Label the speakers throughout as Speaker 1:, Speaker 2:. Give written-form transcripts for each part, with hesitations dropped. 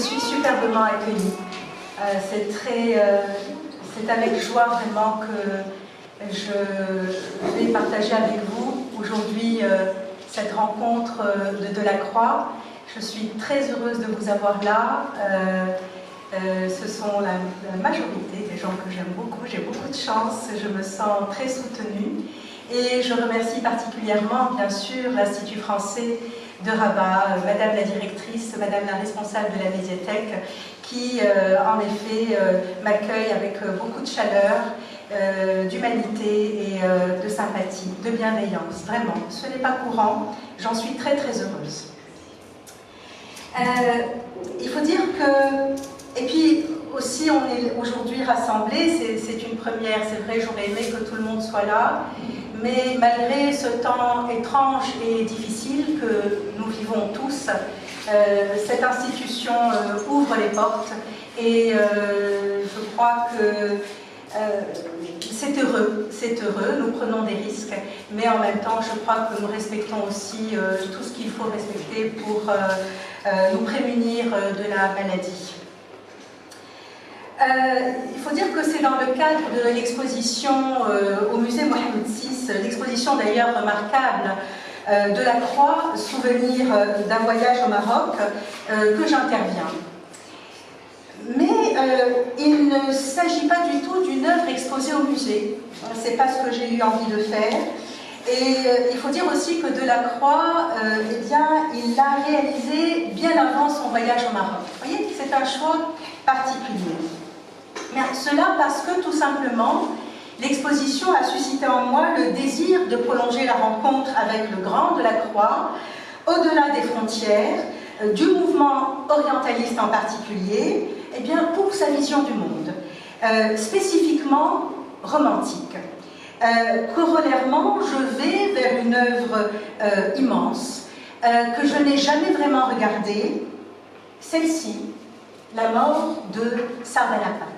Speaker 1: suis superbement accueillie. C'est avec joie vraiment que je vais partager avec vous aujourd'hui cette rencontre de Delacroix. Je suis très heureuse de vous avoir là. Ce sont la majorité des gens que j'aime beaucoup. J'ai beaucoup de chance, je me sens très soutenue. Et je remercie particulièrement, bien sûr, l'Institut français de Rabat, Madame la directrice, Madame la responsable de la médiathèque, qui, en effet, m'accueille avec beaucoup de chaleur, d'humanité et de sympathie, de bienveillance. Vraiment, ce n'est pas courant. J'en suis très, très heureuse. Il faut dire que... Et puis, aussi, on est aujourd'hui rassemblés, c'est une première, c'est vrai, j'aurais aimé que tout le monde soit là, mais malgré ce temps étrange et difficile que nous vivons tous, cette institution ouvre les portes et je crois que c'est heureux, nous prenons des risques, mais en même temps, je crois que nous respectons aussi tout ce qu'il faut respecter pour nous prémunir de la maladie. Il faut dire que c'est dans le cadre de l'exposition au musée Mohamed VI, l'exposition d'ailleurs remarquable Delacroix, souvenir d'un voyage au Maroc, que j'interviens. Mais il ne s'agit pas du tout d'une œuvre exposée au musée. C'est pas ce que j'ai eu envie de faire. Et il faut dire aussi que Delacroix, eh bien, il l'a réalisé bien avant son voyage au Maroc. Vous voyez, c'est un choix particulier. Mais cela parce que, tout simplement, l'exposition a suscité en moi le désir de prolonger la rencontre avec le grand Delacroix, au-delà des frontières, du mouvement orientaliste en particulier, eh bien, pour sa vision du monde, spécifiquement romantique. Corollairement, je vais vers une œuvre immense, que je n'ai jamais vraiment regardée, celle-ci, La mort de Sardanapale.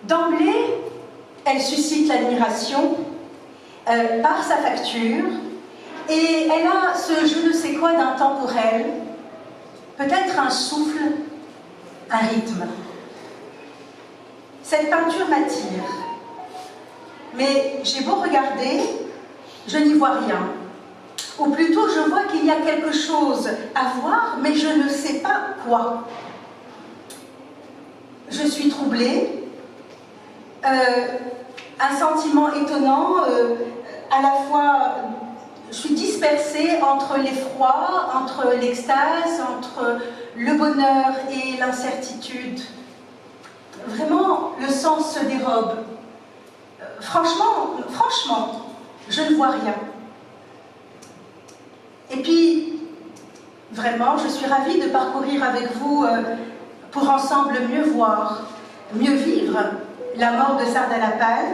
Speaker 1: D'emblée, elle suscite l'admiration par sa facture et elle a ce je ne sais quoi d'intemporel, peut-être un souffle, un rythme. Cette peinture m'attire, mais j'ai beau regarder, je n'y vois rien. Ou plutôt, je vois qu'il y a quelque chose à voir, mais je ne sais pas quoi. Je suis troublée. Un sentiment étonnant, à la fois je suis dispersée entre l'effroi, entre l'extase, entre le bonheur et l'incertitude. Vraiment, le sens se dérobe. Franchement, je ne vois rien. Et puis, vraiment, je suis ravie de parcourir avec vous pour ensemble mieux voir, mieux vivre la mort de Sardanapale,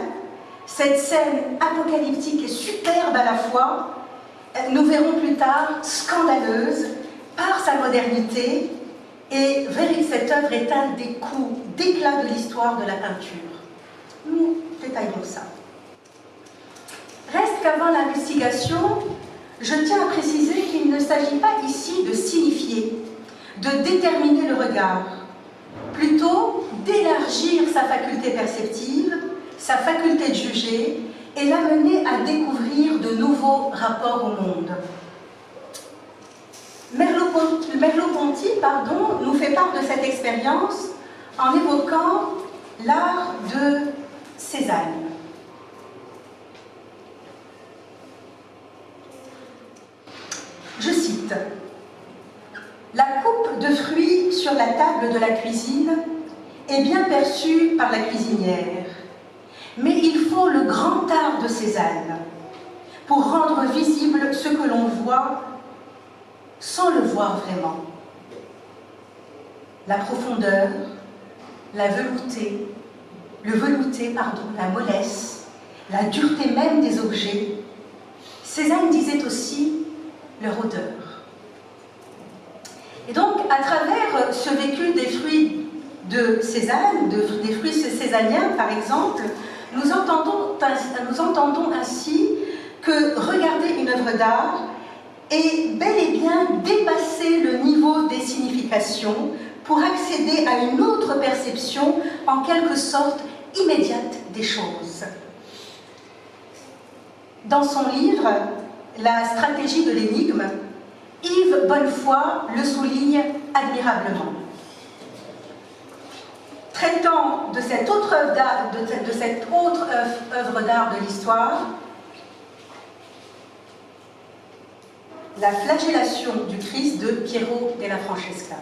Speaker 1: cette scène apocalyptique et superbe à la fois, nous verrons plus tard, scandaleuse par sa modernité, et cette œuvre est un des coups d'éclat de l'histoire de la peinture. Nous détaillons ça. Reste qu'avant l'investigation, je tiens à préciser qu'il ne s'agit pas ici de signifier, de déterminer le regard, plutôt d'élargir sa faculté perceptive, sa faculté de juger et l'amener à découvrir de nouveaux rapports au monde. Merleau-Ponty, nous fait part de cette expérience en évoquant l'art de Cézanne. Je cite: « La coupe de fruits sur la table de la cuisine est bien perçue par la cuisinière, mais il faut le grand art de Cézanne pour rendre visible ce que l'on voit sans le voir vraiment. La profondeur, la velouté, la mollesse, la dureté même des objets. Cézanne disait aussi leur odeur. » Et donc, à travers ce vécu des fruits de Cézanne, des fruits cézanniens par exemple, nous entendons ainsi que regarder une œuvre d'art et bel et bien dépasser le niveau des significations pour accéder à une autre perception, en quelque sorte immédiate des choses. Dans son livre « La stratégie de l'énigme », Yves Bonnefoy le souligne admirablement. Traitant de cette autre œuvre d'art de l'histoire, la flagellation du Christ de Piero della Francesca.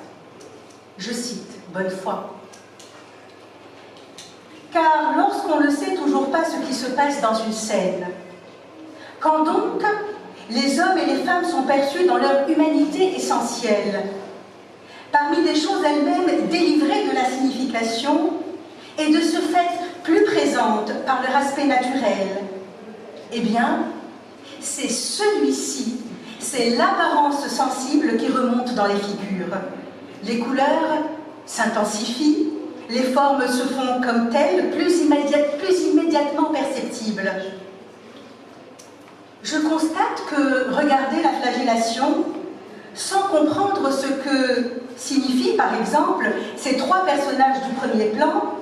Speaker 1: Je cite Bonnefoy. Car lorsqu'on ne sait toujours pas ce qui se passe dans une scène, quand donc les hommes et les femmes sont perçus dans leur humanité essentielle, parmi des choses elles-mêmes délivrées de la signification et de ce fait plus présentes par leur aspect naturel, eh bien, c'est celui-ci, c'est l'apparence sensible qui remonte dans les figures. Les couleurs s'intensifient, les formes se font comme telles, plus immédiatement perceptibles. Je constate que regarder la flagellation, sans comprendre ce que signifient par exemple ces trois personnages du premier plan,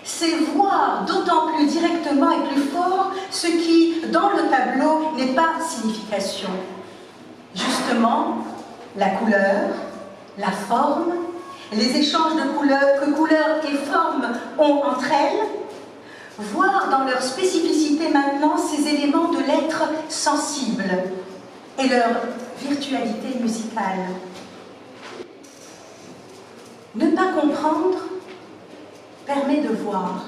Speaker 1: c'est voir d'autant plus directement et plus fort ce qui, dans le tableau, n'est pas signification. Justement, la couleur, la forme, les échanges de couleurs que couleurs et formes ont entre elles, voir dans leur spécificité maintenant ces éléments de l'être sensible et leur virtualité musicale. Ne pas comprendre permet de voir.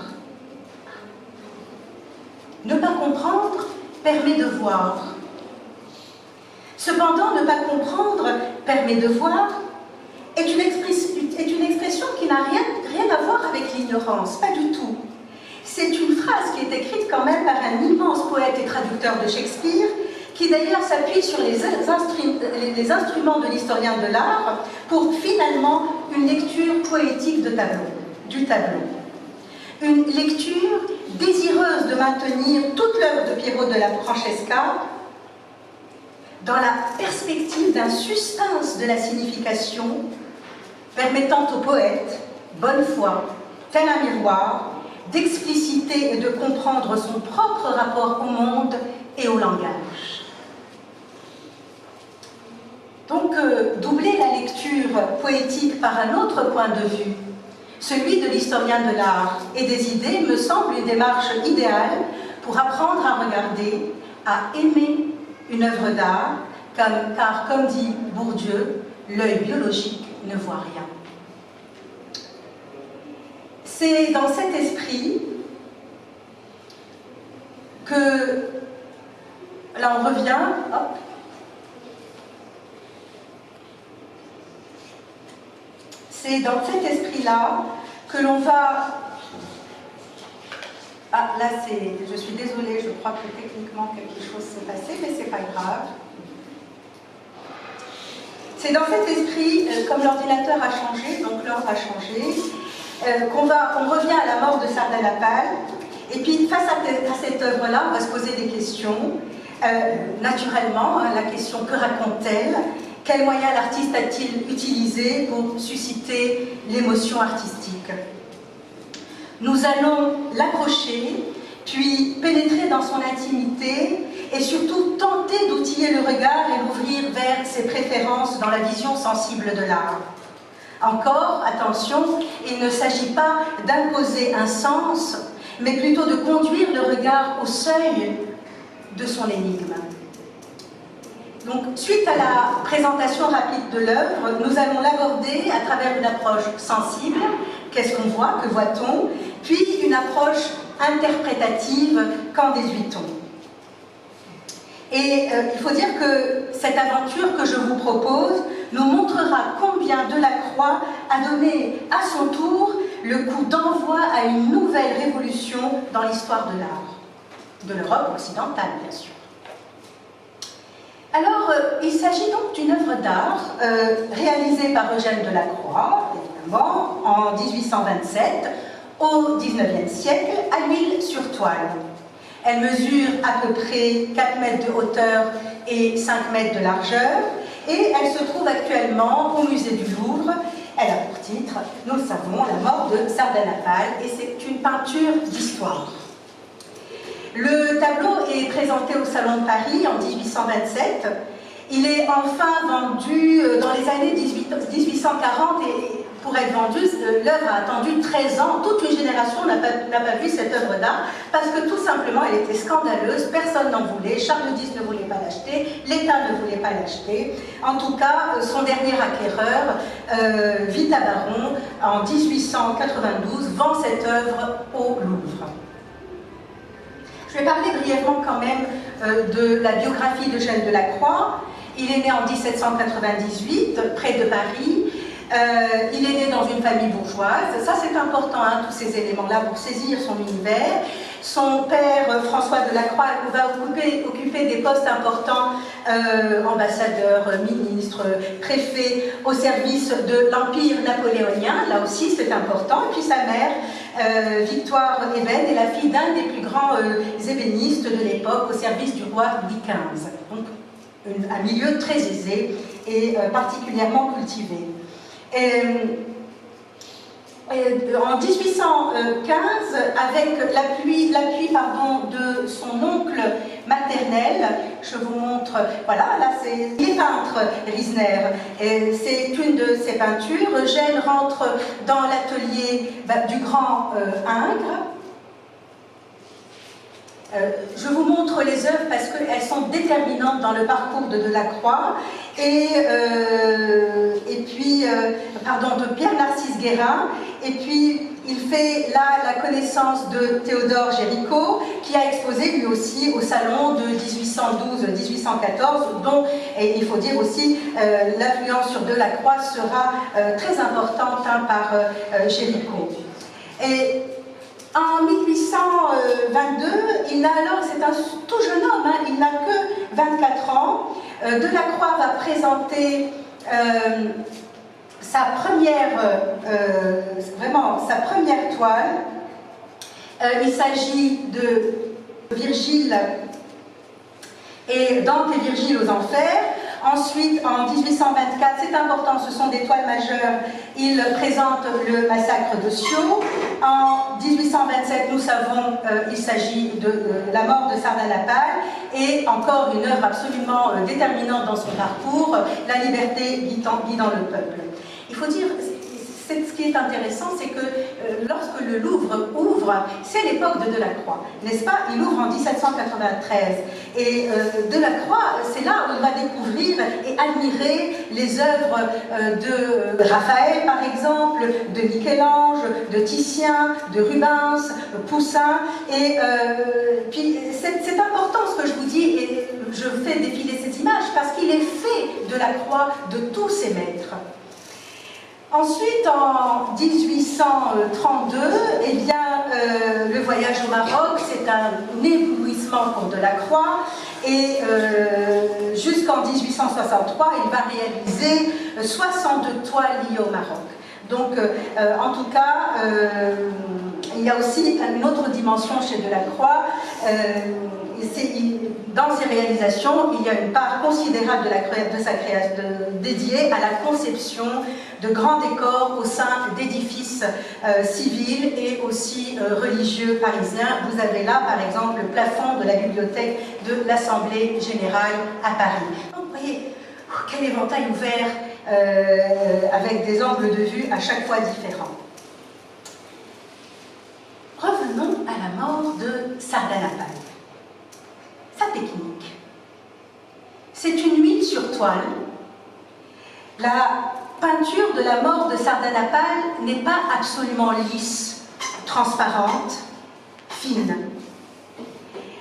Speaker 1: Ne pas comprendre permet de voir. Cependant, ne pas comprendre permet de voir est une expression qui n'a rien à voir avec l'ignorance, pas du tout. C'est une phrase qui est écrite quand même par un immense poète et traducteur de Shakespeare, qui d'ailleurs s'appuie sur les instruments de l'historien de l'art pour finalement une lecture poétique du tableau. Une lecture désireuse de maintenir toute l'œuvre de Piero della Francesca dans la perspective d'un suspense de la signification permettant au poète, Bonnefoy, tel un miroir, d'expliciter et de comprendre son propre rapport au monde et au langage. Donc, doubler la lecture poétique par un autre point de vue, celui de l'historien de l'art et des idées, me semble une démarche idéale pour apprendre à regarder, à aimer une œuvre d'art, car comme dit Bourdieu, l'œil biologique ne voit rien. C'est dans cet esprit que, là on revient, hop, c'est dans cet esprit-là que l'on va... Ah, là je suis désolée, je crois que techniquement quelque chose s'est passé, mais c'est pas grave. C'est dans cet esprit, comme l'ordinateur a changé, donc l'ordre a changé, on revient à la mort de Sardanapale, et puis face à cette œuvre-là, on va se poser des questions. Naturellement, la question que raconte-t-elle? Quels moyens l'artiste a-t-il utilisé pour susciter l'émotion artistique? Nous allons l'approcher, puis pénétrer dans son intimité et surtout tenter d'outiller le regard et l'ouvrir vers ses préférences dans la vision sensible de l'art. Encore, attention, il ne s'agit pas d'imposer un sens, mais plutôt de conduire le regard au seuil de son énigme. Donc, suite à la présentation rapide de l'œuvre, nous allons l'aborder à travers une approche sensible, qu'est-ce qu'on voit, que voit-on, puis une approche interprétative, qu'en déduit-on. Et il faut dire que cette aventure que je vous propose nous montrera combien Delacroix a donné à son tour le coup d'envoi à une nouvelle révolution dans l'histoire de l'art, de l'Europe occidentale bien sûr. Alors, il s'agit donc d'une œuvre d'art réalisée par Eugène Delacroix, évidemment, en 1827, au XIXe siècle, à l'huile sur toile. Elle mesure à peu près 4 mètres de hauteur et 5 mètres de largeur. Et elle se trouve actuellement au musée du Louvre. Elle a pour titre, nous le savons, La mort de Sardanapale, et c'est une peinture d'histoire. Le tableau est présenté au Salon de Paris en 1827. Il est enfin vendu dans les années 1840 et pour être vendu, l'œuvre a attendu 13 ans. Toute une génération n'a pas vu cette œuvre d'art parce que tout simplement elle était scandaleuse, personne n'en voulait, Charles X ne voulait pas l'acheter, l'État ne voulait pas l'acheter. En tout cas, son dernier acquéreur, Vita Baron, en 1892, vend cette œuvre au Louvre. Je vais parler brièvement quand même de la biographie d'Eugène Delacroix. Il est né en 1798, près de Paris. Il est né dans une famille bourgeoise. Ça, c'est important, hein, tous ces éléments-là, pour saisir son univers. Son père, François Delacroix, va occuper des postes importants, ambassadeur, ministre, préfet, au service de l'Empire napoléonien. Là aussi, c'est important. Et puis sa mère, Victoire Ébène, est la fille d'un des plus grands ébénistes de l'époque, au service du roi Louis XV. Donc, un milieu très aisé et particulièrement cultivé. En 1815, avec l'appui de son oncle maternel, je vous montre, voilà, là c'est les peintres Riesner, c'est une de ses peintures. Eugène rentre dans l'atelier du grand Ingres. Je vous montre les œuvres parce qu'elles sont déterminantes dans le parcours de Delacroix et puis, de Pierre-Narcisse Guérin. Et puis, il fait là la connaissance de Théodore Géricault, qui a exposé lui aussi au salon de 1812-1814, dont, et il faut dire aussi, l'influence sur Delacroix sera très importante par Géricault. Et en 1822, c'est un tout jeune homme, hein, il n'a que 24 ans. Delacroix va présenter sa première toile. Il s'agit de Virgile et Dante et Virgile aux enfers. Ensuite, en 1824, c'est important, ce sont des toiles majeures, il présente le massacre de Sceaux. En 1827, nous savons, il s'agit de la mort de Sardanapale, et encore une œuvre absolument déterminante dans son parcours, la liberté guidant le peuple. Il faut dire, ce qui est intéressant, c'est que lorsque le Louvre ouvre, c'est l'époque de Delacroix, n'est-ce pas? Il ouvre en 1793. Et Delacroix, c'est là où il va découvrir et admirer les œuvres de Raphaël, par exemple, de Michel-Ange, de Titien, de Rubens, Poussin. Et puis, c'est important ce que je vous dis, et je fais défiler ces images, parce qu'il est fait Delacroix de tous ses maîtres. Ensuite, en 1832, eh bien, le voyage au Maroc, c'est un éblouissement pour Delacroix, et jusqu'en 1863, il va réaliser 62 toiles liées au Maroc. Donc, en tout cas, il y a aussi une autre dimension chez Delacroix. Dans ses réalisations, il y a une part considérable de sa création dédiée à la conception de grands décors au sein d'édifices civils et aussi religieux parisiens. Vous avez là, par exemple, le plafond de la bibliothèque de l'Assemblée générale à Paris. Donc, vous voyez, quel éventail ouvert avec des angles de vue à chaque fois différents. Revenons à la mort de Sardanapale. Sa technique. C'est une huile sur toile. La peinture de la mort de Sardanapale n'est pas absolument lisse, transparente, fine.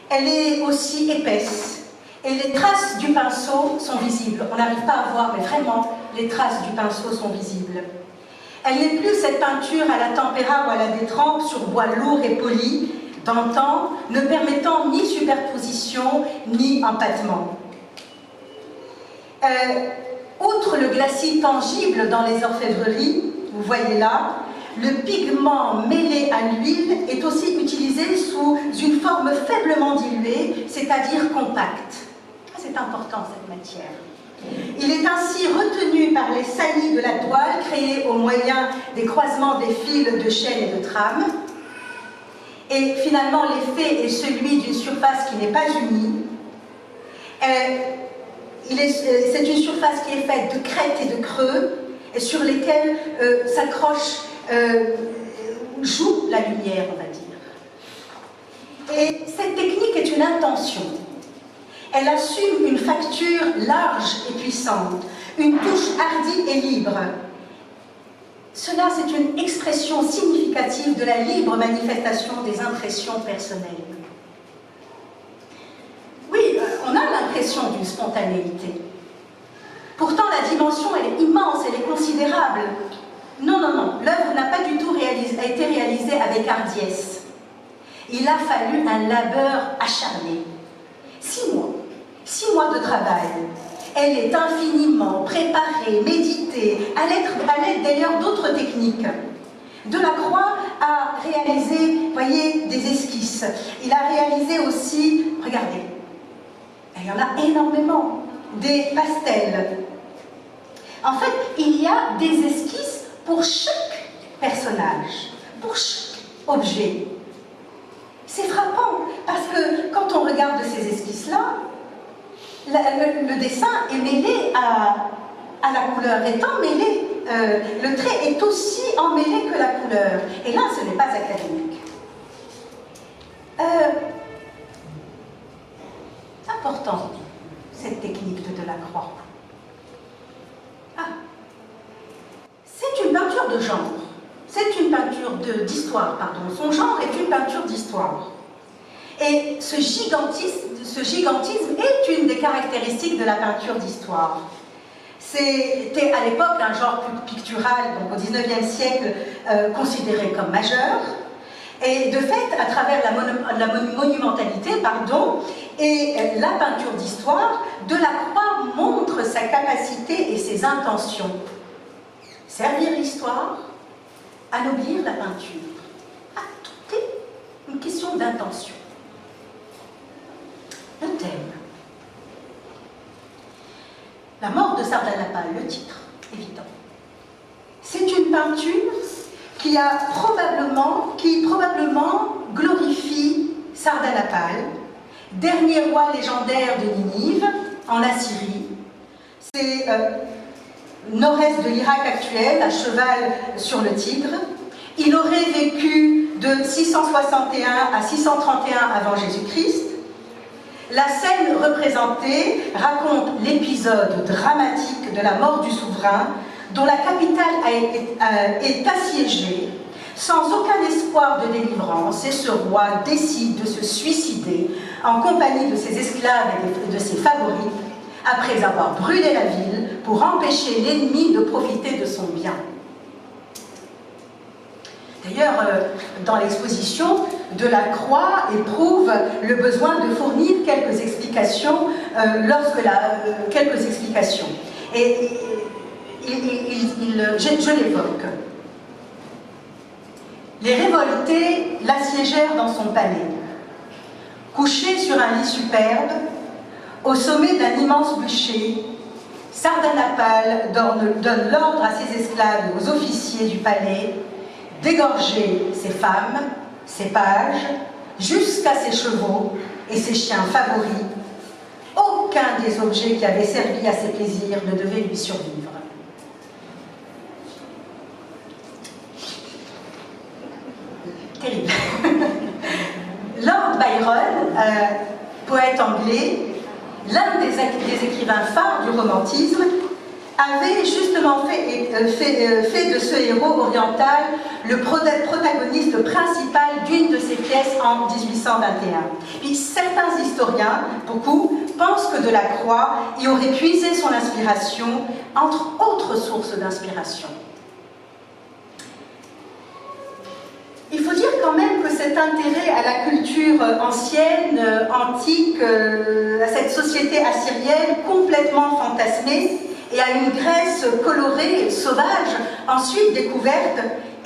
Speaker 1: Elle est aussi épaisse. Et les traces du pinceau sont visibles. On n'arrive pas à voir, mais vraiment, les traces du pinceau sont visibles. Elle n'est plus cette peinture à la tempéra ou à la détrempe sur bois lourd et poli, d'antan, ne permettant ni superposition ni empattement. Outre le glacis tangible dans les orfèvreries, vous voyez là, le pigment mêlé à l'huile est aussi utilisé sous une forme faiblement diluée, c'est-à-dire compacte. C'est important cette matière. Il est ainsi retenu par les saillies de la toile créées au moyen des croisements des fils de chaîne et de trame. Et finalement, l'effet est celui d'une surface qui n'est pas unie. C'est une surface qui est faite de crêtes et de creux, et sur lesquels joue la lumière, on va dire. Et cette technique est une intention. Elle assume une facture large et puissante, une touche hardie et libre. Cela, c'est une expression significative de la libre manifestation des impressions personnelles. Oui, on a l'impression d'une spontanéité. Pourtant, la dimension, elle est immense, elle est considérable. Non, non, non, l'œuvre n'a pas du tout été réalisée avec hardiesse. Il a fallu un labeur acharné. 6 mois de travail. Elle est infiniment préparée, méditée, à l'aide d'ailleurs d'autres techniques. Delacroix a réalisé, voyez, des esquisses. Il a réalisé aussi, regardez, il y en a énormément, des pastels. En fait, il y a des esquisses pour chaque personnage, pour chaque objet. C'est frappant, parce que quand on regarde ces esquisses-là, le dessin est mêlé à la couleur, est emmêlé, le trait est aussi emmêlé que la couleur. Et là, ce n'est pas académique. Important, cette technique de Delacroix. C'est une peinture de genre. C'est une peinture d'histoire, pardon. Son genre est une peinture d'histoire. Et ce gigantisme est une des caractéristiques de la peinture d'histoire. C'était à l'époque un genre pictural, donc au XIXe siècle, considéré comme majeur. Et de fait, à travers la monumentalité, et la peinture d'histoire, Delacroix montre sa capacité et ses intentions. Servir l'histoire, anoblir la peinture. Tout est une question d'intention. Le thème. La mort de Sardanapale, le titre, évident. C'est une peinture qui probablement glorifie Sardanapale, dernier roi légendaire de Ninive, en Assyrie. C'est nord-est de l'Irak actuel, à cheval sur le Tigre. Il aurait vécu de 661 à 631 avant Jésus-Christ. La scène représentée raconte l'épisode dramatique de la mort du souverain, dont la capitale est assiégée, sans aucun espoir de délivrance, et ce roi décide de se suicider en compagnie de ses esclaves et de ses favoris, après avoir brûlé la ville pour empêcher l'ennemi de profiter de son bien. D'ailleurs, dans l'exposition, Delacroix éprouve le besoin de fournir quelques explications, Et je l'évoque. Les révoltés l'assiégèrent dans son palais. Couché sur un lit superbe, au sommet d'un immense bûcher, Sardanapale donne l'ordre à ses esclaves et aux officiers du palais d'égorger ses femmes, ses pages, jusqu'à ses chevaux et ses chiens favoris. Aucun des objets qui avaient servi à ses plaisirs ne devait lui survivre. Terrible. Lord Byron, poète anglais, l'un des écrivains phares du romantisme, avait justement fait de ce héros oriental le protagoniste principal d'une de ses pièces en 1821. Puis certains historiens, beaucoup, pensent que Delacroix y aurait puisé son inspiration entre autres sources d'inspiration. Il faut dire quand même que cet intérêt à la culture ancienne, antique, à cette société assyrienne complètement fantasmée, et à une Grèce colorée, sauvage, ensuite découverte,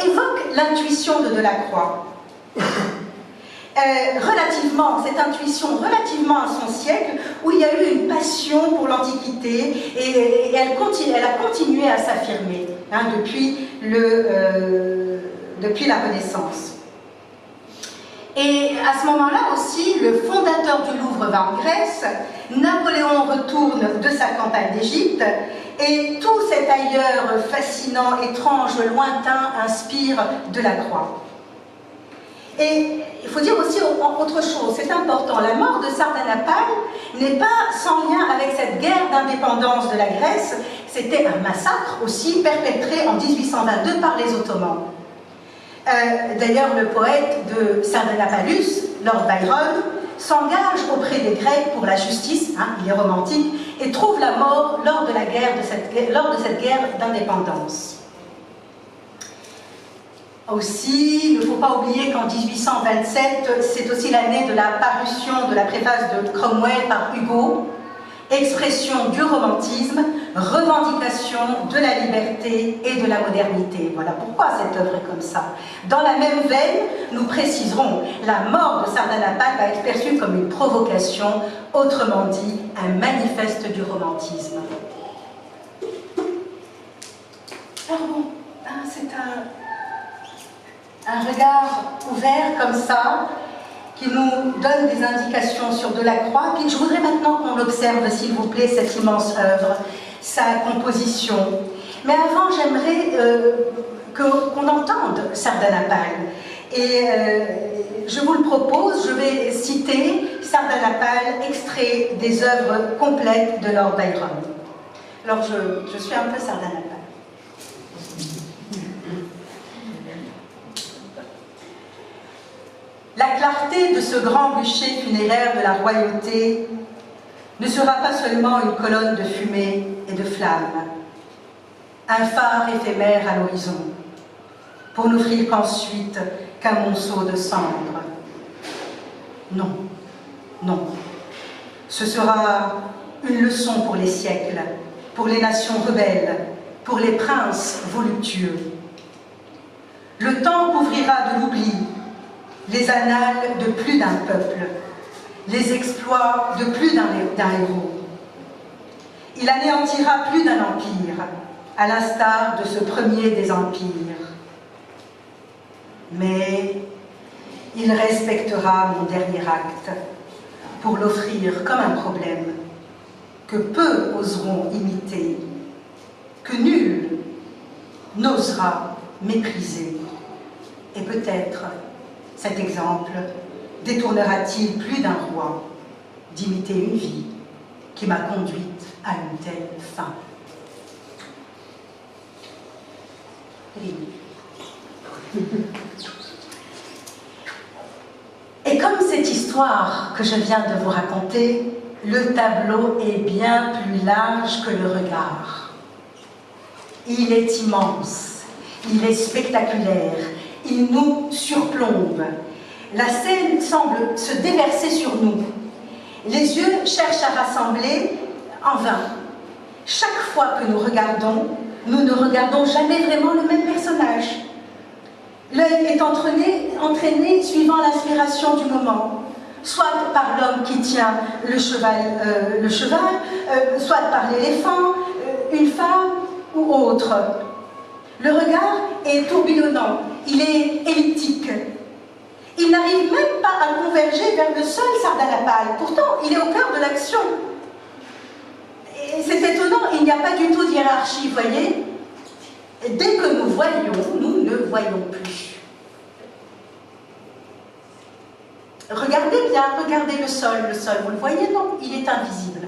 Speaker 1: évoque l'intuition de Delacroix. Cette intuition relativement à son siècle, où il y a eu une passion pour l'Antiquité et elle a continué à s'affirmer depuis la Renaissance. Et à ce moment-là aussi, le fondateur du Louvre va en Grèce, Napoléon retourne de sa campagne d'Égypte, et tout cet ailleurs fascinant, étrange, lointain inspire Delacroix. Et il faut dire aussi autre chose, c'est important, la mort de Sardanapale n'est pas sans lien avec cette guerre d'indépendance de la Grèce, c'était un massacre aussi perpétré en 1822 par les Ottomans. D'ailleurs, le poète de Sardanapalus, Lord Byron, s'engage auprès des Grecs pour la justice, il est romantique, et trouve la mort lors de cette guerre d'indépendance. Aussi, il ne faut pas oublier qu'en 1827, c'est aussi l'année de la parution de la préface de Cromwell par Hugo, expression du romantisme, revendication de la liberté et de la modernité. Voilà pourquoi cette œuvre est comme ça. Dans la même veine, nous préciserons, la mort de Sardanapale va être perçue comme une provocation, autrement dit, un manifeste du romantisme. Alors bon, c'est un regard ouvert comme ça, qui nous donne des indications sur Delacroix. Puis je voudrais maintenant qu'on observe, s'il vous plaît, cette immense œuvre, sa composition. Mais avant, j'aimerais qu'on entende Sardanapale. Et je vous le propose, je vais citer Sardanapale, extrait des œuvres complètes de Lord Byron. Alors, je suis un peu Sardanapale. La clarté de ce grand bûcher funéraire de la royauté ne sera pas seulement une colonne de fumée et de flammes, un phare éphémère à l'horizon, pour n'offrir qu'ensuite qu'un monceau de cendres. Non, non, ce sera une leçon pour les siècles, pour les nations rebelles, pour les princes voluptueux. Le temps couvrira de l'oubli les annales de plus d'un peuple, les exploits de plus d'un héros. Il anéantira plus d'un empire, à l'instar de ce premier des empires. Mais il respectera mon dernier acte pour l'offrir comme un problème que peu oseront imiter, que nul n'osera mépriser, et peut-être cet exemple détournera-t-il plus d'un roi d'imiter une vie qui m'a conduite à une telle fin. Et comme cette histoire que je viens de vous raconter, le tableau est bien plus large que le regard. Il est immense, il est spectaculaire, il nous surplombe. La scène semble se déverser sur nous. Les yeux cherchent à rassembler en vain. Chaque fois que nous regardons, nous ne regardons jamais vraiment le même personnage. L'œil est entraîné suivant l'inspiration du moment, soit par l'homme qui tient le cheval, soit par l'éléphant, une femme ou autre. Le regard est tourbillonnant, il est elliptique. Il n'arrive même pas à converger vers le seul Sardanapale. Pourtant, il est au cœur de l'action. Et c'est étonnant, il n'y a pas du tout de hiérarchie, vous voyez. Dès que nous voyons, nous ne voyons plus. Regardez bien, regardez le sol, vous le voyez? Non, il est invisible.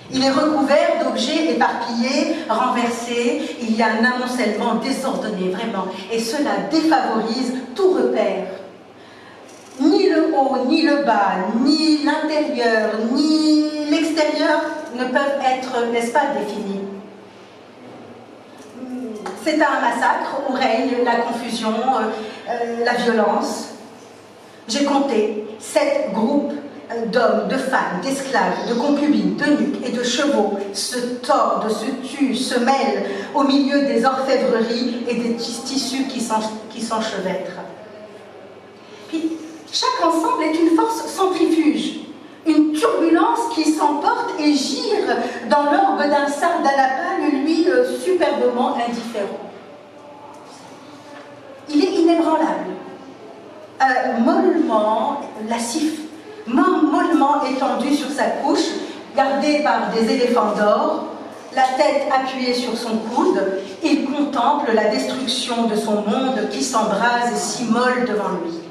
Speaker 1: Il est recouvert d'objets éparpillés, renversés, il y a un amoncellement désordonné, vraiment, et cela défavorise tout repère. Ni le haut, ni le bas, ni l'intérieur, ni l'extérieur ne peuvent être, n'est-ce pas, définis. C'est un massacre où règne la confusion, la violence. J'ai compté 7 groupes d'hommes, de femmes, d'esclaves, de concubines, d'eunuques et de chevaux se tordent, se tuent, se mêlent au milieu des orfèvreries et des tissus qui s'enchevêtrent. Puis, chaque ensemble est une force centrifuge, une turbulence qui s'emporte et gire dans l'orbe d'un sardanapale, lui, superbement indifférent. Il est inébranlable, mollement lascif, mollement étendu sur sa couche, gardé par des éléphants d'or, la tête appuyée sur son coude, il contemple la destruction de son monde qui s'embrase et s'immole devant lui.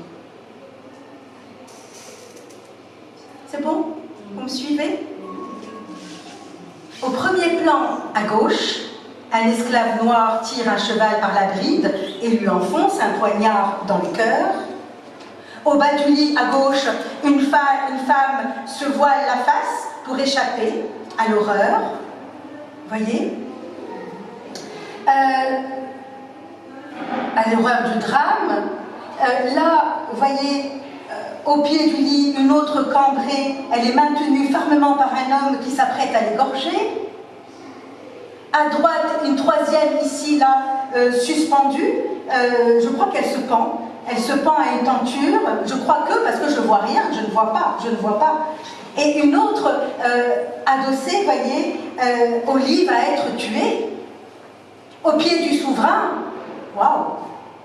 Speaker 1: C'est bon? Vous me suivez? Au premier plan, à gauche, un esclave noir tire un cheval par la bride et lui enfonce un poignard dans le cœur. Au bas du lit, à gauche, une femme se voile la face pour échapper à l'horreur. Voyez? À l'horreur du drame. Là, vous voyez, au pied du lit, une autre cambrée. Elle est maintenue fermement par un homme qui s'apprête à l'égorger. À droite, une troisième ici, là, suspendue. Je crois qu'elle se pend. Elle se pend à une tenture. Je crois que, parce que je ne vois rien, je ne vois pas. Et une autre, adossée, voyez, au lit, va être tuée. Au pied du souverain, waouh,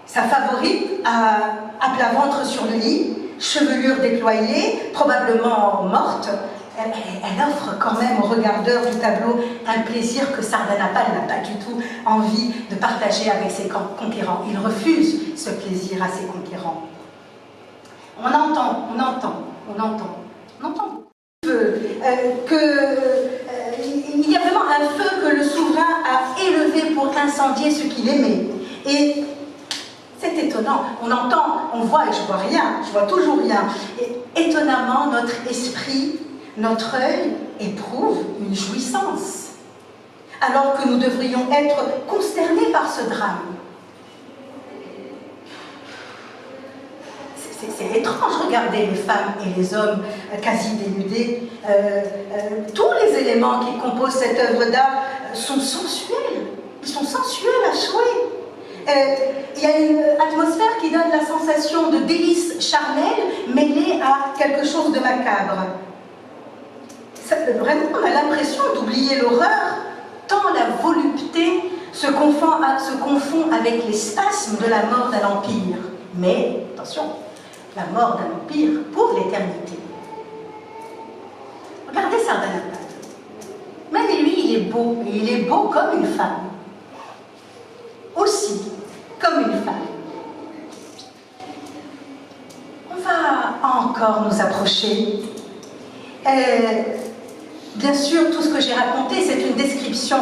Speaker 1: sa favorite, à plat ventre sur le lit, chevelure déployée, probablement morte. Elle offre quand même au regardeur du tableau un plaisir que Sardanapale n'a pas du tout envie de partager avec ses conquérants. Il refuse ce plaisir à ses conquérants. On entend. Il y a vraiment un feu que le souverain a élevé pour incendier ce qu'il aimait. Et c'est étonnant. On entend, on voit, et je vois rien, je vois toujours rien. Et étonnamment, notre esprit, notre œil éprouve une jouissance, alors que nous devrions être consternés par ce drame. C'est étrange, regardez les femmes et les hommes quasi dénudés. Tous les éléments qui composent cette œuvre d'art sont sensuels. Ils sont sensuels à souhait. Il y a une atmosphère qui donne la sensation de délice charnel mêlée à quelque chose de macabre. Vraiment, on a l'impression d'oublier l'horreur, tant la volupté se confond avec les spasmes de la mort d'un empire. Mais, attention, la mort d'un empire pour l'éternité. Regardez Sardanapale. Même lui, il est beau, et il est beau comme une femme. Aussi, comme une femme. On va encore nous approcher. Bien sûr, tout ce que j'ai raconté, c'est une description,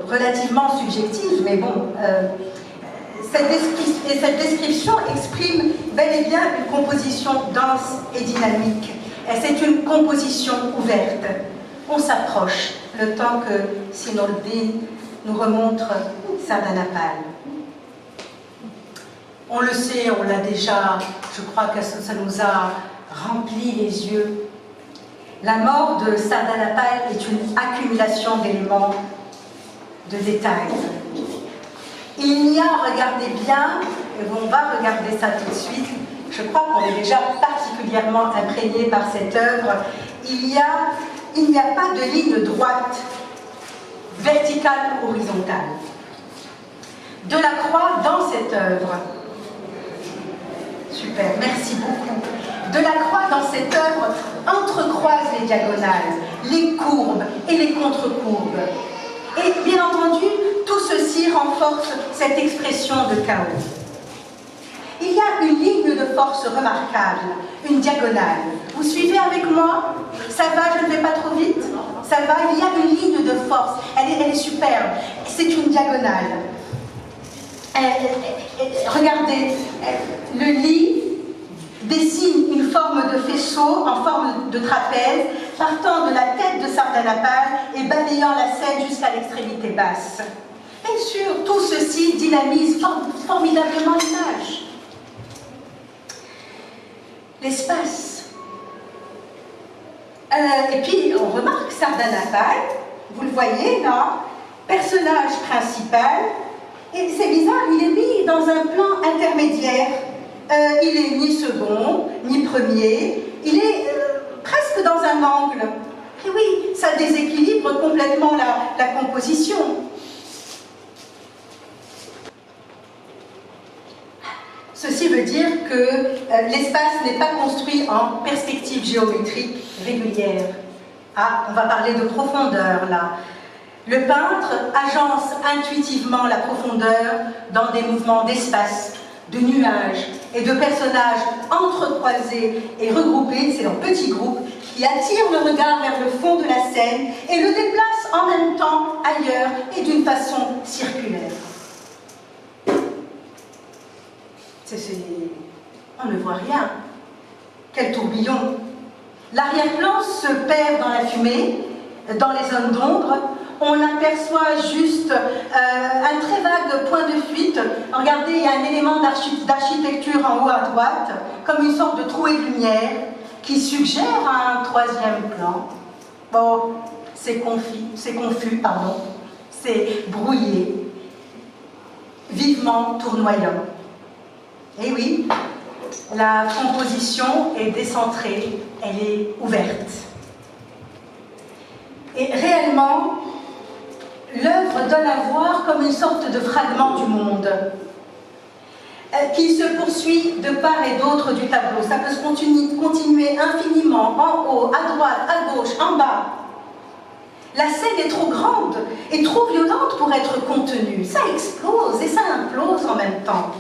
Speaker 1: relativement subjective, mais bon, cette description exprime bel et bien une composition dense et dynamique. C'est une composition ouverte. On s'approche, le temps que Sinoldine nous remontre Sardanapale. On le sait, on l'a déjà, je crois que ça nous a rempli les yeux. La mort de Sardanapale est une accumulation d'éléments, de détails. Il n'y a, regardez bien, et on va regarder ça tout de suite, je crois qu'on est déjà particulièrement imprégné par cette œuvre, il n'y a pas de ligne droite, verticale ou horizontale. Delacroix, dans cette œuvre, super, merci beaucoup. Delacroix, dans cette œuvre, entrecroise les diagonales, les courbes et les contre-courbes. Et bien entendu, tout ceci renforce cette expression de chaos. Il y a une ligne de force remarquable, une diagonale. Vous suivez avec moi? Ça va, je ne vais pas trop vite? Ça va, il y a une ligne de force, elle est superbe. C'est une diagonale. Regardez, le lit dessine une forme de faisceau en forme de trapèze, partant de la tête de Sardanapale et balayant la scène jusqu'à l'extrémité basse. Bien sûr, tout ceci dynamise formidablement l'image. l'espace. Et puis, on remarque Sardanapale, vous le voyez là, personnage principal, et c'est bizarre, il est mis dans un plan intermédiaire. Il est ni second, ni premier, il est presque dans un angle. Et oui, ça déséquilibre complètement la composition. Ceci veut dire que l'espace n'est pas construit en perspective géométrique régulière. Ah, on va parler de profondeur là. Le peintre agence intuitivement la profondeur dans des mouvements d'espace, de nuages et de personnages entrecroisés et regroupés, c'est en petits groupes, qui attirent le regard vers le fond de la scène et le déplacent en même temps ailleurs et d'une façon circulaire. On ne voit rien. Quel tourbillon! L'arrière-plan se perd dans la fumée, dans les zones d'ombre. On aperçoit juste un très vague point de fuite. Regardez, il y a un élément d'architecture en haut à droite, comme une sorte de trouée de lumière qui suggère un troisième plan. Bon, c'est confus, c'est brouillé, vivement tournoyant. Et oui, la composition est décentrée, elle est ouverte. Et réellement, l'œuvre donne à voir comme une sorte de fragment du monde qui se poursuit de part et d'autre du tableau. Ça peut se continuer infiniment, en haut, à droite, à gauche, en bas. La scène est trop grande et trop violente pour être contenue. Ça explose et ça implose en même temps.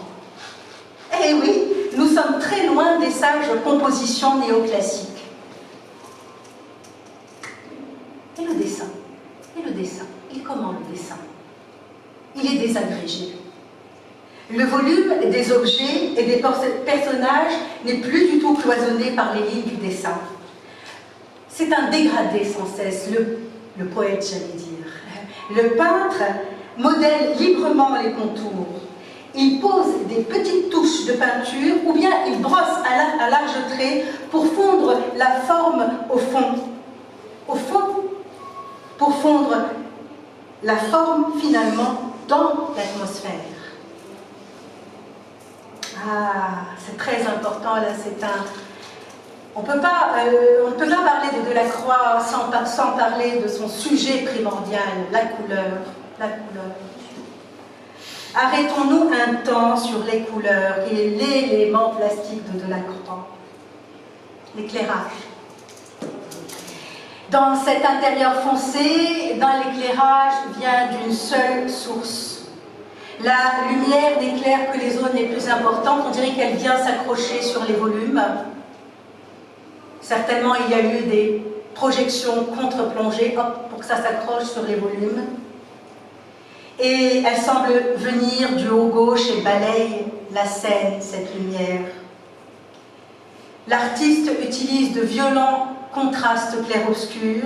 Speaker 1: Eh oui, nous sommes très loin des sages compositions néoclassiques. Et le dessin? Il est comment le dessin? Il est désagrégé. Le volume des objets et des personnages n'est plus du tout cloisonné par les lignes du dessin. C'est un dégradé sans cesse, le poète, j'allais dire. Le peintre modèle librement les contours. Il pose des petites touches de peinture ou bien il brosse à large trait pour fondre la forme au fond. Au fond, pour fondre la forme finalement dans l'atmosphère. Ah, c'est très important là, on ne peut pas parler de Delacroix sans parler de son sujet primordial, la couleur. Arrêtons-nous un temps sur les couleurs, qui est l'élément plastique de Delacroix. L'éclairage. Dans cet intérieur foncé, dans l'éclairage vient d'une seule source. La lumière n'éclaire que les zones les plus importantes, on dirait qu'elle vient s'accrocher sur les volumes. Certainement, il y a eu des projections contre-plongées pour que ça s'accroche sur les volumes. Et elle semble venir du haut gauche et balaye la scène, cette lumière. L'artiste utilise de violents contrastes clair-obscur.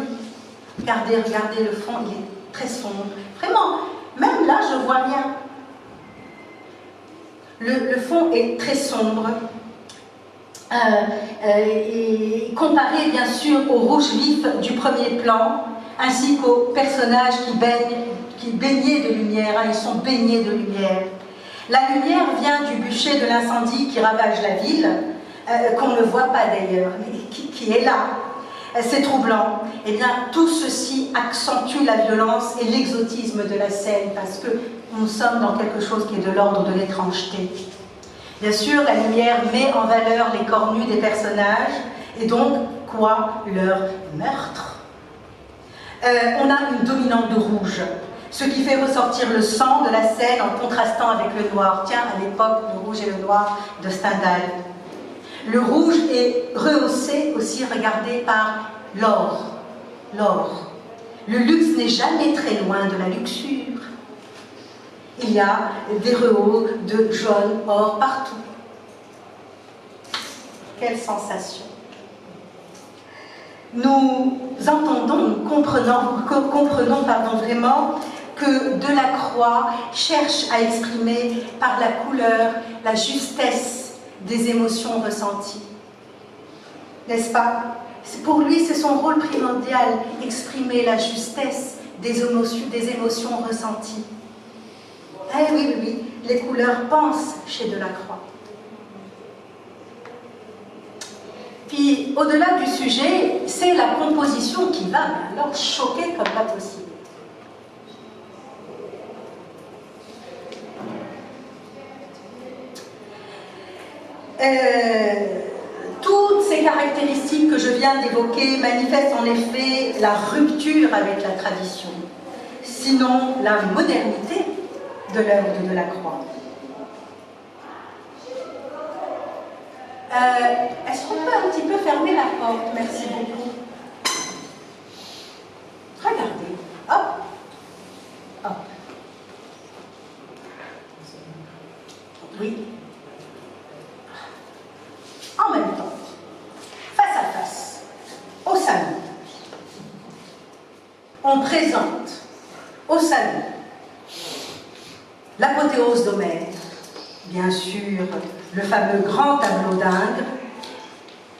Speaker 1: Regardez le fond, il est très sombre. Vraiment, même là, je ne vois rien. Le fond est très sombre. Et comparé bien sûr au rouge vif du premier plan, ainsi qu'aux personnages qui baignaient de lumière, ils sont baignés de lumière. La lumière vient du bûcher de l'incendie qui ravage la ville, qu'on ne voit pas d'ailleurs, mais qui est là. C'est troublant. Eh bien, tout ceci accentue la violence et l'exotisme de la scène, parce que nous sommes dans quelque chose qui est de l'ordre de l'étrangeté. Bien sûr, la lumière met en valeur les corps nus des personnages, et donc, quoi? Leur meurtre. On a une dominante de rouge, ce qui fait ressortir le sang de la scène en contrastant avec le noir. Tiens, à l'époque, le rouge et le noir de Stendhal. Le rouge est rehaussé aussi, regardez, par l'or. L'or. Le luxe n'est jamais très loin de la luxure. Il y a des rehausses de jaune, or partout. Quelle sensation! Nous entendons, nous comprenons vraiment que Delacroix cherche à exprimer par la couleur la justesse des émotions ressenties. n'est-ce pas? Pour lui, c'est son rôle primordial, exprimer la justesse des émotions ressenties. Eh oui, oui, oui, les couleurs pensent chez Delacroix. Puis, au-delà du sujet, c'est la composition qui va alors choquer comme pas possible. Toutes ces caractéristiques que je viens d'évoquer manifestent en effet la rupture avec la tradition, sinon la modernité de l'œuvre de Delacroix. Est-ce qu'on peut un petit peu fermer la porte? Merci beaucoup. Regardez. Hop. Hop. Oui. En même temps, face à face, au salon, on présente au salon l'apothéose d'Homère, bien sûr, le fameux grand tableau d'Ingres.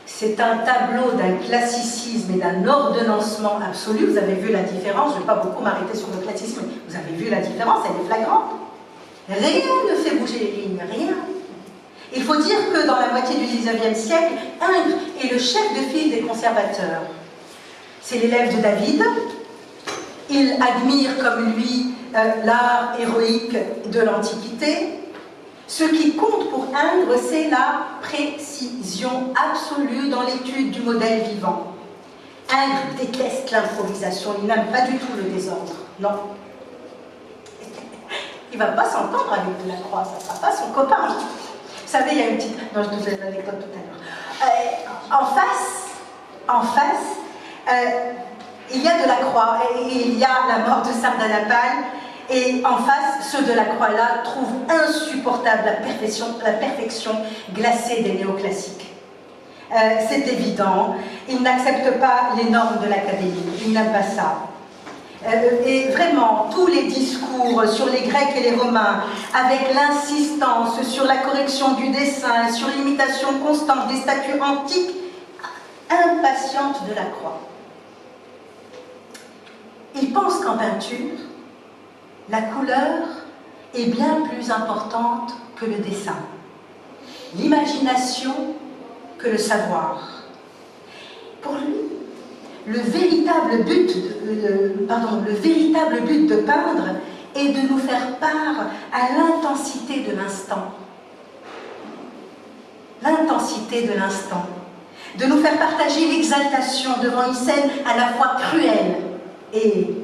Speaker 1: C'est un tableau d'un classicisme et d'un ordonnancement absolu. Vous avez vu la différence, je ne vais pas beaucoup m'arrêter sur le classicisme, mais vous avez vu la différence, elle est flagrante. Rien ne fait bouger les lignes, rien. Il faut dire que dans la moitié du XIXe siècle, Ingres est le chef de file des conservateurs. C'est l'élève de David. Il admire comme lui l'art héroïque de l'Antiquité. Ce qui compte pour Ingres, c'est la précision absolue dans l'étude du modèle vivant. Ingres déteste l'improvisation, il n'aime pas du tout le désordre. Non. Il ne va pas s'entendre avec Delacroix, ça ne sera pas son copain. Vous savez, il y a une petite... Non, je vous ai l'anecdote tout à l'heure. En face, il y a Delacroix et il y a la mort de Sardanapale. Et en face, ceux de Delacroix-là trouvent insupportable la perfection glacée des néoclassiques. C'est évident, ils n'acceptent pas les normes de l'Académie, ils n'aiment pas ça. Et vraiment, tous les discours sur les Grecs et les Romains, avec l'insistance sur la correction du dessin, sur l'imitation constante des statues antiques, impatientent Delacroix. Ils pensent qu'en peinture, la couleur est bien plus importante que le dessin, l'imagination que le savoir. Pour lui, le véritable but de peindre est de nous faire part à l'intensité de l'instant. L'intensité de l'instant. De nous faire partager l'exaltation devant une scène à la fois cruelle et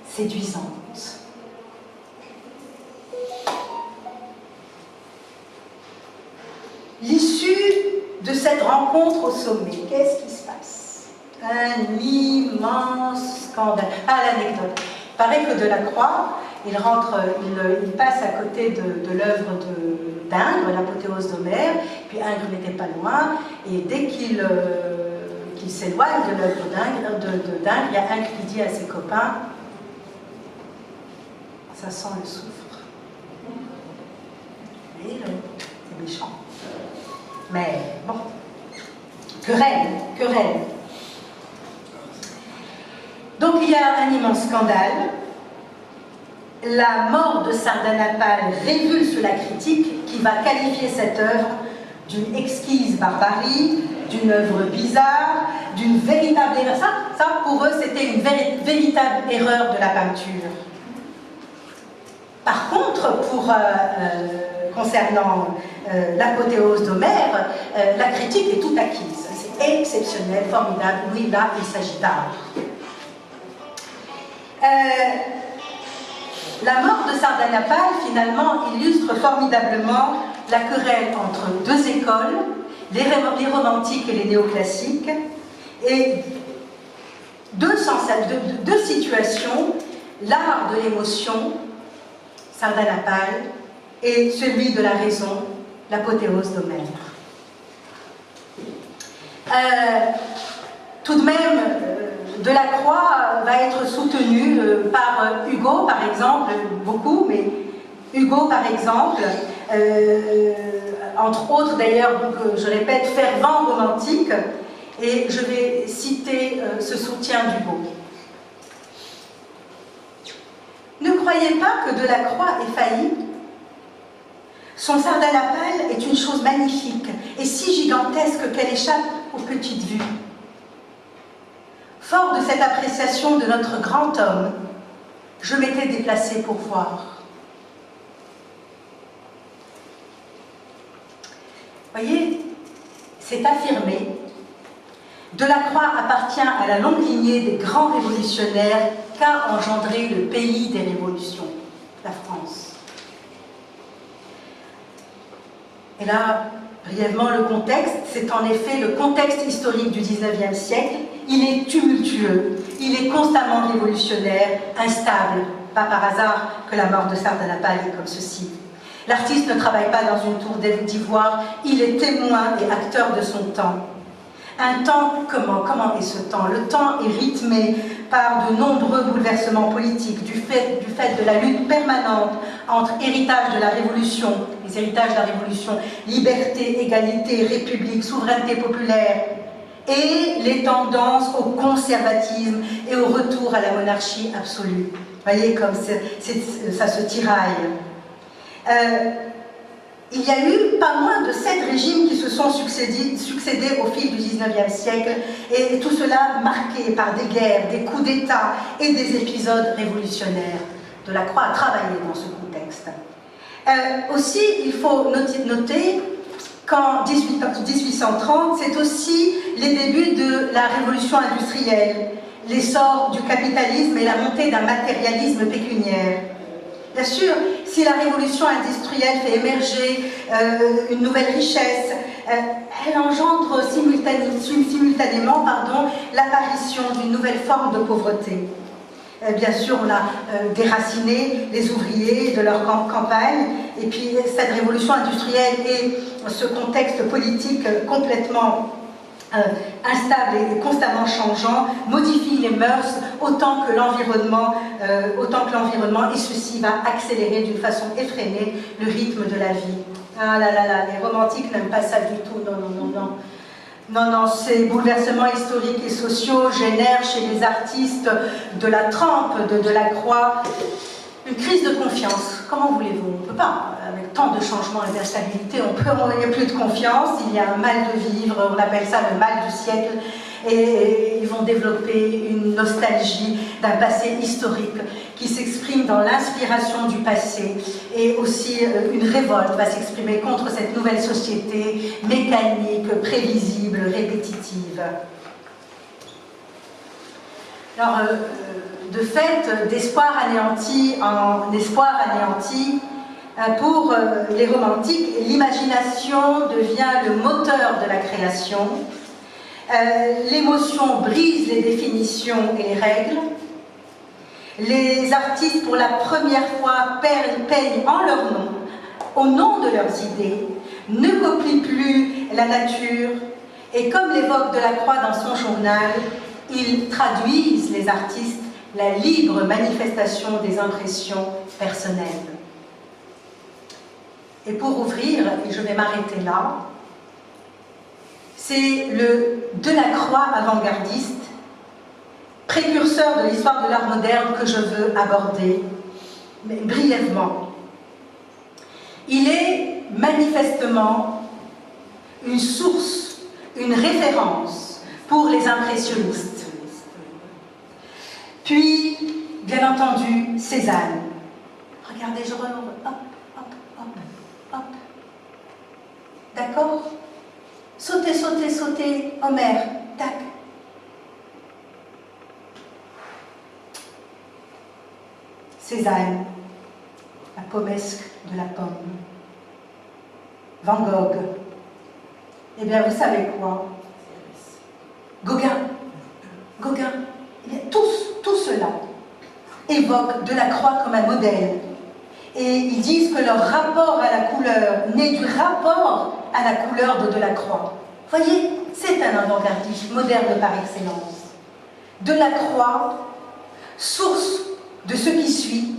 Speaker 1: séduisante. L'issue de cette rencontre au sommet, qu'est-ce qui se passe? Un immense scandale. Ah, l'anecdote. Il paraît que Delacroix, il passe à côté de l'œuvre d'Ingres, l'apothéose d'Homère, puis Ingres n'était pas loin, et dès qu'il s'éloigne de l'œuvre d'Ingres, il y a Ingres qui dit à ses copains: ça sent le soufre. Oui, c'est méchant. Mais bon, querelle. Donc il y a un immense scandale. La mort de Sardanapale révulse la critique qui va qualifier cette œuvre d'une exquise barbarie, d'une œuvre bizarre, d'une véritable erreur. Ça pour eux, c'était une véritable erreur de la peinture. Par contre, concernant l'apothéose d'Homère, la critique est toute acquise. C'est exceptionnel, formidable. Oui, là, il s'agit d'art. La mort de Sardanapale, finalement, illustre formidablement la querelle entre deux écoles, les romantiques et les néoclassiques, et deux situations, l'art de l'émotion, Sardanapale, et celui de la raison, l'apothéose d'Homère. Tout de même, Delacroix va être soutenu par Hugo, par exemple, beaucoup, mais Hugo, par exemple, entre autres d'ailleurs, je répète, fervent romantique, et je vais citer ce soutien d'Hugo. Ne croyez pas que Delacroix ait failli. Son sardanapale est une chose magnifique et si gigantesque qu'elle échappe aux petites vues. Fort de cette appréciation de notre grand homme, je m'étais déplacée pour voir. Voyez, c'est affirmé. Delacroix appartient à la longue lignée des grands révolutionnaires qu'a engendré le pays des révolutions, la France. Et là, brièvement, le contexte, c'est en effet le contexte historique du XIXe siècle. Il est tumultueux, il est constamment révolutionnaire, instable, pas par hasard que la mort de Sardanapale est comme ceci. L'artiste ne travaille pas dans une tour d'ivoire, il est témoin et acteur de son temps. Un temps, comment est ce temps? Le temps est rythmé par de nombreux bouleversements politiques, du fait de la lutte permanente entre héritage de la Révolution, les héritages de la Révolution, liberté, égalité, république, souveraineté populaire, et les tendances au conservatisme et au retour à la monarchie absolue. Vous voyez comme ça se tiraille. Il y a eu pas moins de 7 régimes qui se sont succédés au fil du XIXe siècle, et tout cela marqué par des guerres, des coups d'État et des épisodes révolutionnaires. Delacroix a travaillé dans ce contexte. Aussi, il faut noter qu'en 1830, c'est aussi les débuts de la révolution industrielle, l'essor du capitalisme et la montée d'un matérialisme pécuniaire. Bien sûr, si la révolution industrielle fait émerger une nouvelle richesse, elle engendre simultanément l'apparition d'une nouvelle forme de pauvreté. Bien sûr, on a déraciné les ouvriers de leur campagne, et puis cette révolution industrielle et ce contexte politique complètement instable et constamment changeant, modifie les mœurs autant que l'environnement, et ceci va accélérer d'une façon effrénée le rythme de la vie. Ah là là là, les romantiques n'aiment pas ça du tout, non, ces bouleversements historiques et sociaux génèrent chez les artistes de la trempe de Delacroix une crise de confiance. Comment voulez-vous? On ne peut pas, avec tant de changements et d'instabilité, il n'y a plus de confiance, il y a un mal de vivre, on appelle ça le mal du siècle, et ils vont développer une nostalgie d'un passé historique qui s'exprime dans l'inspiration du passé, et aussi une révolte va s'exprimer contre cette nouvelle société mécanique, prévisible, répétitive. Alors, de fait, d'espoir anéanti en espoir anéanti, pour les romantiques, l'imagination devient le moteur de la création, l'émotion brise les définitions et les règles, les artistes pour la première fois peignent en leur nom, au nom de leurs idées, ne copient plus la nature, et comme l'évoque Delacroix dans son journal, ils traduisent, les artistes, la libre manifestation des impressions personnelles. Et pour ouvrir, et je vais m'arrêter là, c'est le Delacroix avant-gardiste, précurseur de l'histoire de l'art moderne que je veux aborder, mais brièvement. Il est manifestement une source, une référence pour les impressionnistes. Puis, bien entendu, Cézanne. Regardez, je remonte, hop, hop, hop, hop. D'accord? Sautez, sautez, sautez, Homère, tac. Cézanne, la pommesque de la pomme. Van Gogh. Eh bien, vous savez quoi? Gauguin. Eh bien, tout cela évoque Delacroix comme un modèle. Et ils disent que leur rapport à la couleur naît du rapport à la couleur de Delacroix. Voyez, c'est un avant-gardiste moderne par excellence. Delacroix, source de ce qui suit,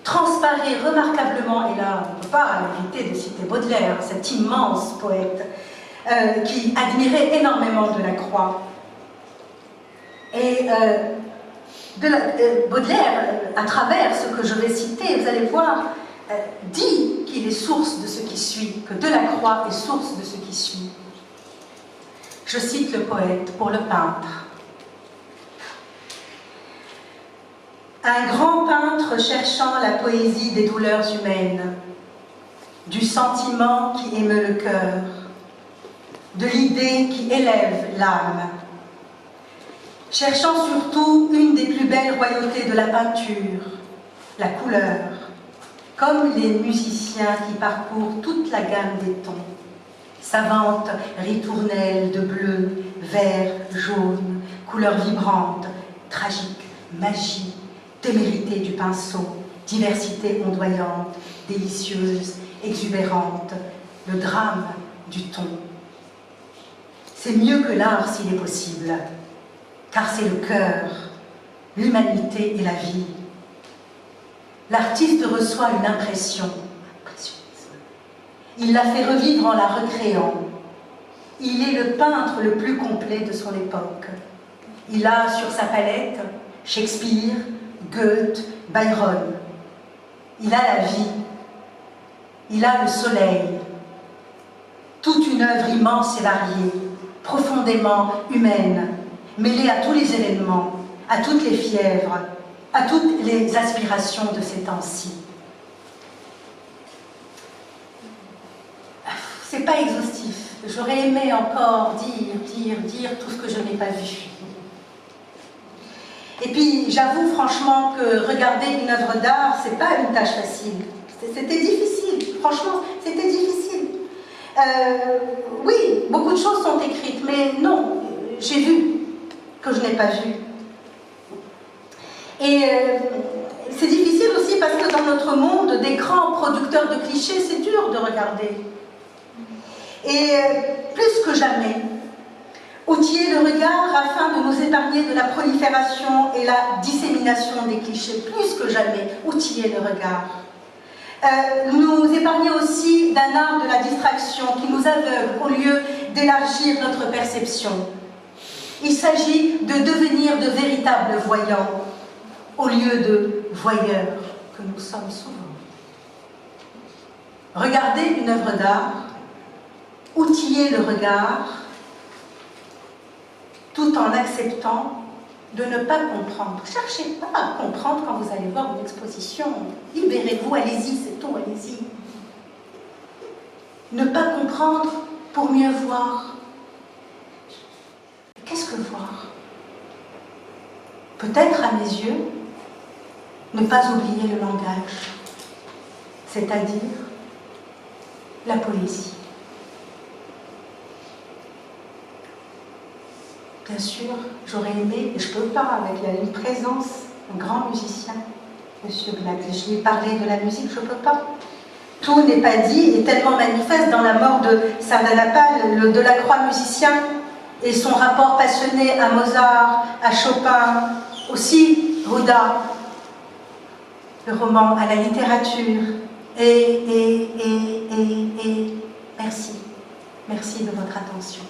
Speaker 1: transparaît remarquablement, et là on ne peut pas éviter de citer Baudelaire, cet immense poète qui admirait énormément Delacroix. Et Baudelaire, à travers ce que je vais citer, vous allez voir, dit qu'il est source de ce qui suit, que Delacroix est source de ce qui suit. Je cite le poète pour le peintre. Un grand peintre cherchant la poésie des douleurs humaines, du sentiment qui émeut le cœur, de l'idée qui élève l'âme, cherchant surtout une des plus belles royautés de la peinture, la couleur, comme les musiciens qui parcourent toute la gamme des tons, savante ritournelle de bleu, vert, jaune, couleurs vibrantes, tragique, magie, témérité du pinceau, diversité ondoyante, délicieuse, exubérante, le drame du ton. C'est mieux que l'art s'il est possible, car c'est le cœur, l'humanité et la vie. L'artiste reçoit une impression. Il la fait revivre en la recréant. Il est le peintre le plus complet de son époque. Il a sur sa palette Shakespeare, Goethe, Byron. Il a la vie. Il a le soleil. Toute une œuvre immense et variée, profondément humaine, mêlée à tous les événements, à toutes les fièvres, à toutes les aspirations de ces temps-ci. C'est pas exhaustif. J'aurais aimé encore dire tout ce que je n'ai pas vu. Et puis, j'avoue franchement que regarder une œuvre d'art, c'est pas une tâche facile. C'était difficile, franchement, c'était difficile. Oui, beaucoup de choses sont écrites, mais non, j'ai vu que je n'ai pas vu. Et c'est difficile aussi parce que dans notre monde d'écran producteur de clichés, c'est dur de regarder. Et plus que jamais, outiller le regard afin de nous épargner de la prolifération et la dissémination des clichés, plus que jamais, outiller le regard. Nous épargner aussi d'un art de la distraction qui nous aveugle au lieu d'élargir notre perception. Il s'agit de devenir de véritables voyants au lieu de voyeurs que nous sommes souvent. Regarder une œuvre d'art, outiller le regard, tout en acceptant de ne pas comprendre. Ne cherchez pas à comprendre quand vous allez voir une exposition. Libérez-vous, allez-y, c'est tout, allez-y. Ne pas comprendre pour mieux voir. Qu'est-ce que voir? Peut-être à mes yeux, ne pas oublier le langage, c'est-à-dire la poésie. Bien sûr, j'aurais aimé, et je ne peux pas, avec une présence, un grand musicien, M. Black. Je lui ai parlé de la musique, je ne peux pas. Tout n'est pas dit et tellement manifeste dans la mort de Sardanapale, le Delacroix musicien, et son rapport passionné à Mozart, à Chopin, aussi Ruda, le roman, à la littérature. Et merci. Merci de votre attention.